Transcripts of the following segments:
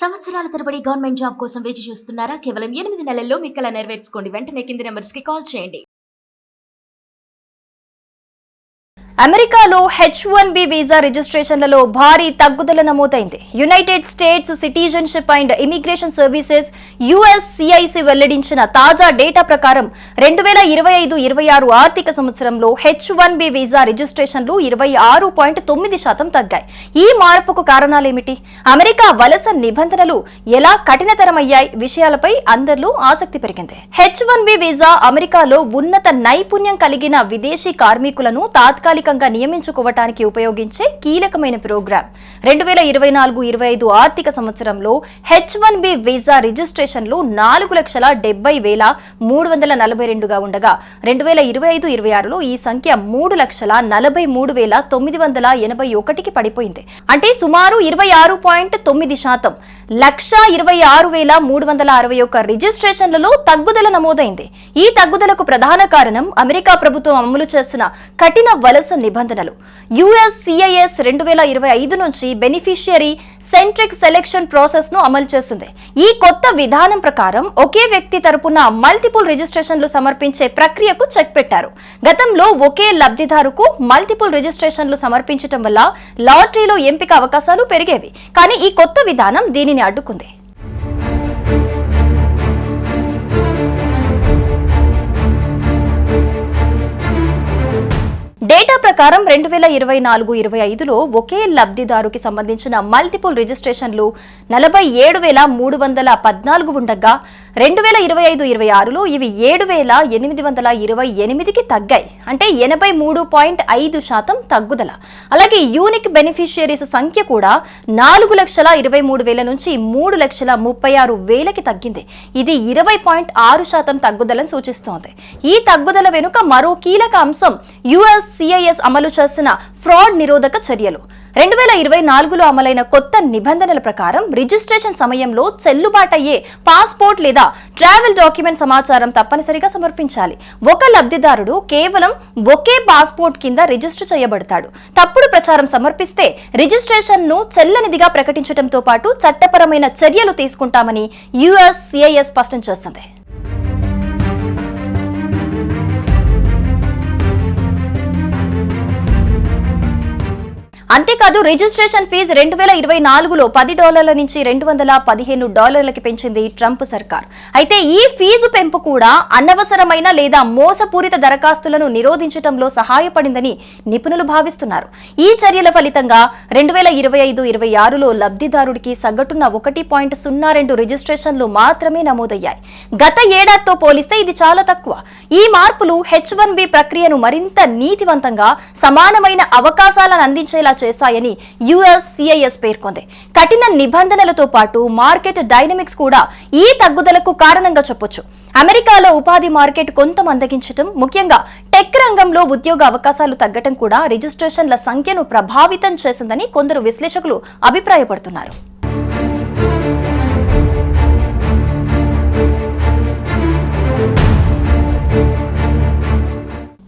సంవత్సరాల తరబడి government job కోసం వేచి చూస్తున్నారా? కేవలం 8 నెలల్లో మీ కల నెరవేర్చుకోండి. వెంటనే కింది నెంబర్స్‌కి కాల్ చేయండి. అమెరికాలో H1B వీసా రిజిస్ట్రేషన్లలో భారీ తగ్గుదల నమోదైంది. United states citizenship and immigration services USCIS వెల్లడించిన తాజా డేటా ప్రకారం 2025-26 ఆర్థిక సంవత్సరంలో H1B వీసా రిజిస్ట్రేషన్లు 26.9% తగ్గాయి. ఈ మార్పుకు కారణాలేమిటి? అమెరికా వలస నిబంధనలు ఎలా కఠినతరమయ్యాయి? విషయాలపై అందరిలో ఆసక్తి పెరిగింది. H1B వీసా అమెరికాలో ఉన్నత నైపుణ్యం కలిగిన విదేశీ కార్మికులను తాత్కాలిక నియమించుకోవటానికి ఉపయోగించే కీలకమైన ప్రోగ్రాం. 2024-25 ఆర్థిక సంవత్సరంలో H1B వీసా రిజిస్ట్రేషన్లు 4,70,342గా ఉండగా 2025-26లో ఈ సంఖ్య 3,43,981కి పడిపోయింది. అంటే సుమారు 26.9%. 1,26,361 రిజిస్ట్రేషన్లలో తగ్గుదల నమోదైంది. ఈ తగ్గుదలకు ప్రధాన కారణం అమెరికా ప్రభుత్వం అమలు చేసిన కఠిన వలస నిబంధనలు. USCIS 2025 నుంచి బెనిఫిషియరీ సెంట్రిక్ సెలెక్షన్ ప్రాసెస్ ను అమలు చేసింది. ఈ కొత్త విధానం ప్రకారం ఒకే వ్యక్తి తరపున మల్టిపుల్ రిజిస్ట్రేషన్లు సమర్పించే ప్రక్రియకు చెక్ పెట్టారు. గతంలో ఒకే లబ్ధిదారుకు మల్టిపుల్ రిజిస్ట్రేషన్లు సమర్పించడం వల్ల లాటరీలో ఎంపిక అవకాశాలు పెరిగేవి. కానీ ఈ కొత్త విధానం దీనిని అడ్డుకుంది. డేటా ప్రకారం 2024-25లో ఒకే లబ్ధిదారుకి సంబంధించిన మల్టిపుల్ రిజిస్ట్రేషన్లు 47,314 ఉండగా 2025-26లో ఇవి 7,828కి తగ్గాయి. అంటే 83.5% తగ్గుదల. అలాగే యూనిక్ బెనిఫిషియరీస్ సంఖ్య కూడా 4,23,000 నుంచి 3,36,000కి తగ్గింది. ఇది 20.6% తగ్గుదలను సూచిస్తోంది. ఈ తగ్గుదల వెనుక మరో కీలక అంశం USCIS అమలు చేసిన ఫ్రాడ్ నిరోధక చర్యలు. 2024లో అమలైన కొత్త నిబంధనల ప్రకారం రిజిస్ట్రేషన్ సమయంలో చెల్లుబాటయ్యే పాస్పోర్ట్ లేదా ట్రావెల్ డాక్యుమెంట్ సమాచారం తప్పనిసరిగా సమర్పించాలి. ఒక లబ్ధిదారుడు కేవలం ఒకే పాస్పోర్ట్ కింద రిజిస్టర్ చేయబడతాడు. తప్పుడు ప్రచారం సమర్పిస్తే రిజిస్ట్రేషన్ ను చెల్లనిదిగా ప్రకటించడంతో పాటు చట్టపరమైన చర్యలు తీసుకుంటామని USCIS స్పష్టం చేసింది. అంతేకాదు రిజిస్ట్రేషన్ ఫీజు 2024లో $10 నుంచి $215కి పెంచింది ట్రంప్ సర్కార్. అయితే ఈ ఫీజు పెంపు కూడా అనవసరమైన లేదా మోసపూరిత దరఖాస్తులను నిరోధించడంలో సహాయపడిందని నిపుణులు భావిస్తున్నారు. ఈ చర్యల ఫలితంగా 2025-26లో లబ్ధిదారుడికి సగటున 1.02 రిజిస్ట్రేషన్లు మాత్రమే నమోదయ్యాయి. గత ఏడాదితో పోలిస్తే ఇది చాలా తక్కువ. ఈ మార్పులు H1B ప్రక్రియను మరింత నీతివంతంగా సమానమైన అవకాశాలను అందించేలా చేశాయని USCIS పేర్కొంది. కఠిన నిబంధనలతో పాటు మార్కెట్ డైనమిక్స్ కూడా ఈ తగ్గుదలకు కారణంగా చెప్పొచ్చు. అమెరికాలో ఉపాధి మార్కెట్ కొంత మందగించడం, ముఖ్యంగా టెక్ రంగంలో ఉద్యోగ అవకాశాలు తగ్గటం కూడా రిజిస్ట్రేషన్ల సంఖ్యను ప్రభావితం చేసిందని కొందరు విశ్లేషకులు అభిప్రాయపడుతున్నారు.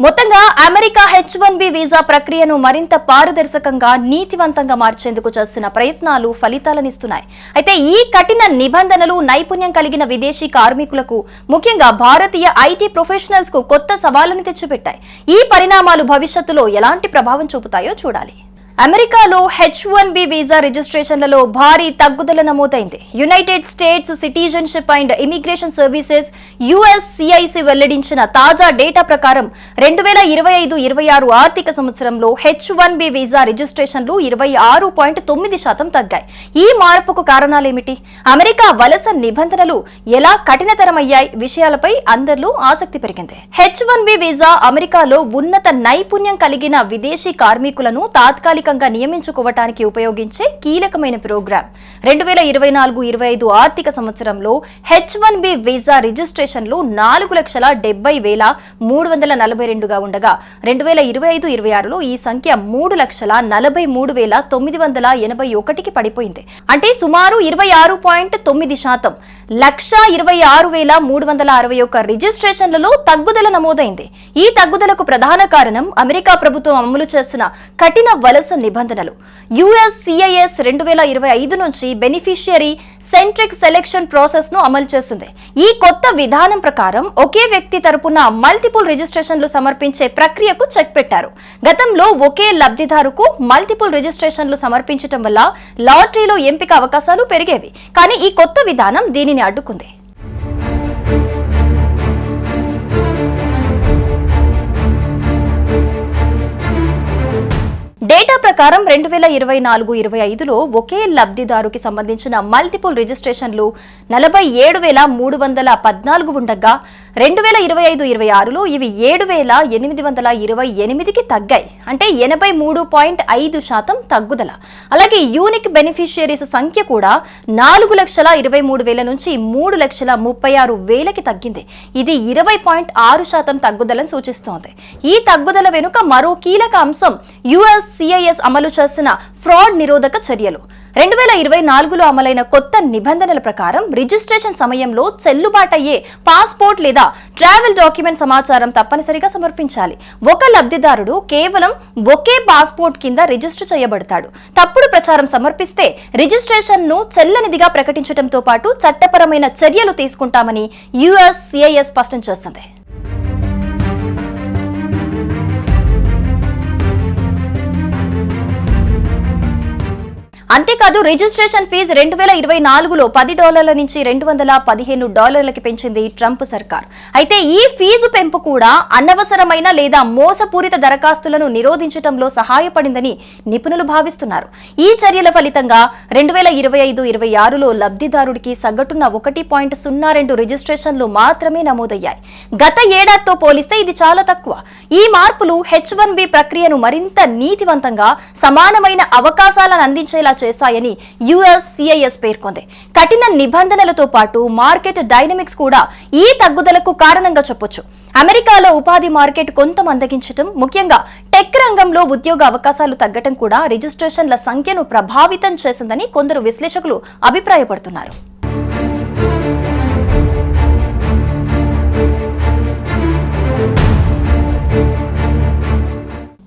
మొత్తంగా అమెరికా H1B వీసా ప్రక్రియను మరింత పారదర్శకంగా, నీతివంతంగా మార్చేందుకు చేసిన ప్రయత్నాలు ఫలితాలనిస్తున్నాయి. అయితే ఈ కఠిన నిబంధనలు నైపుణ్యం కలిగిన విదేశీ కార్మికులకు, ముఖ్యంగా భారతీయ IT ప్రొఫెషనల్స్ కు కొత్త సవాళ్లను తెచ్చిపెట్టాయి. ఈ పరిణామాలు భవిష్యత్తులో ఎలాంటి ప్రభావం చూపుతాయో చూడాలి. అమెరికాలో H1B వీసా రిజిస్ట్రేషన్లలో భారీ తగ్గుదల నమోదైంది. United states citizenship and immigration services USCIS వెల్లడించిన తాజా డేటా ప్రకారం 2025-26 ఆర్థిక సంవత్సరంలో H1B వీసా రిజిస్ట్రేషన్లు 26.9% తగ్గాయి. ఈ మార్పుకు కారణాలేమిటి? అమెరికా వలస నిబంధనలు ఎలా కఠినతరమయ్యాయి? విషయాలపై అందరిలో ఆసక్తి పెరిగింది. H1B వీసా అమెరికాలో ఉన్నత నైపుణ్యం కలిగిన విదేశీ కార్మికులను తాత్కాలిక నియమించుకోవటానికి ఉపయోగించే కీలకమైన ప్రోగ్రాం. 2024-25 ఆర్థిక సంవత్సరంలో H1B వీసా రిజిస్ట్రేషన్లు 4,70,342గా ఉండగా 2025-26లో ఈ సంఖ్య 3,43,981కి పడిపోయింది. అంటే సుమారు 26.9%. 1,26,361 రిజిస్ట్రేషన్లలో తగ్గుదల నమోదైంది. ఈ తగ్గుదలకు ప్రధాన కారణం అమెరికా ప్రభుత్వం అమలు చేసిన కఠిన వలస నిబంధనలు. USCIS 2025 నుంచి బెనిఫిషియరీ సెంట్రిక్ సెలెక్షన్ ప్రాసెస్ ను అమలు చేసింది. ఈ కొత్త విధానం ప్రకారం ఒకే వ్యక్తి తరపున మల్టిపుల్ రిజిస్ట్రేషన్లు సమర్పించే ప్రక్రియకు చెక్ పెట్టారు. గతంలో ఒకే లబ్ధిదారుకు మల్టిపుల్ రిజిస్ట్రేషన్లు సమర్పించడం వల్ల లాటరీలో ఎంపిక అవకాశాలు పెరిగేవి. కానీ ఈ కొత్త విధానం దీనిని అడ్డుకుంది. డేటా ప్రకారం 2024-25లో ఒకే లబ్ధిదారుకి సంబంధించిన మల్టిపుల్ రిజిస్ట్రేషన్లు 47,314 ఉండగా 2025-26లో ఇవి 7,828కి తగ్గాయి. అంటే 83.5% తగ్గుదల. అలాగే యూనిక్ బెనిఫిషియరీస్ సంఖ్య కూడా 4,23,000 నుంచి 3,36,000కి తగ్గింది. ఇది 20.6% తగ్గుదలను సూచిస్తోంది. ఈ తగ్గుదల వెనుక మరో కీలక అంశం USCIS అమలు చేసిన ఫ్రాడ్ నిరోధక చర్యలు. 2024లో అమలైన కొత్త నిబంధనల ప్రకారం రిజిస్ట్రేషన్ సమయంలో చెల్లుబాటయ్యే పాస్పోర్ట్ లేదా ట్రావెల్ డాక్యుమెంట్ సమాచారం తప్పనిసరిగా సమర్పించాలి. ఒక లబ్ధిదారుడు కేవలం ఒకే పాస్పోర్ట్ కింద రిజిస్టర్ చేయబడతాడు. తప్పుడు ప్రచారం సమర్పిస్తే రిజిస్ట్రేషన్ ను చెల్లనిదిగా ప్రకటించడంతో పాటు చట్టపరమైన చర్యలు తీసుకుంటామని USCIS స్పష్టం చేసింది. అంతేకాదు రిజిస్ట్రేషన్ ఫీజు 2024లో $10 నుంచి $215కి పెంచింది ట్రంప్ సర్కార్. అయితే ఈ ఫీజు పెంపు కూడా అనవసరమైన లేదా మోసపూరిత దరఖాస్తులను నిరోధించడంలో సహాయపడిందని నిపుణులు భావిస్తున్నారు. ఈ చర్యల ఫలితంగా 2025-26లో లబ్ధిదారుడికి సగటున 1.02 రిజిస్ట్రేషన్లు మాత్రమే నమోదయ్యాయి. గత ఏడాదితో పోలిస్తే ఇది చాలా తక్కువ. ఈ మార్పులు H1B ప్రక్రియను మరింత నీతివంతంగా, సమానమైన అవకాశాలను అందించేలా చేశాయని USCIS పేర్కొంది. కఠిన నిబంధనలతో పాటు మార్కెట్ డైనమిక్స్ కూడా ఈ తగ్గుదలకు కారణంగా చెప్పొచ్చు. అమెరికాలో ఉపాధి మార్కెట్ కొంత మందగించడం, ముఖ్యంగా టెక్ రంగంలో ఉద్యోగ అవకాశాలు తగ్గటం కూడా రిజిస్ట్రేషన్ల సంఖ్యను ప్రభావితం చేసిందని కొందరు విశ్లేషకులు అభిప్రాయపడుతున్నారు.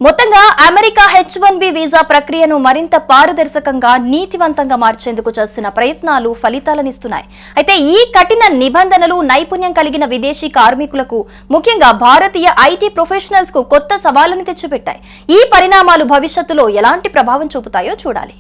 మొత్తంగా అమెరికా H1B వీసా ప్రక్రియను మరింత పారదర్శకంగా, నీతివంతంగా మార్చేందుకు చేసిన ప్రయత్నాలు ఫలితాలనిస్తున్నాయి. అయితే ఈ కఠిన నిబంధనలు నైపుణ్యం కలిగిన విదేశీ కార్మికులకు, ముఖ్యంగా భారతీయ IT ప్రొఫెషనల్స్ కు కొత్త సవాళ్లను తెచ్చిపెట్టాయి. ఈ పరిణామాలు భవిష్యత్తులో ఎలాంటి ప్రభావం చూపుతాయో చూడాలి.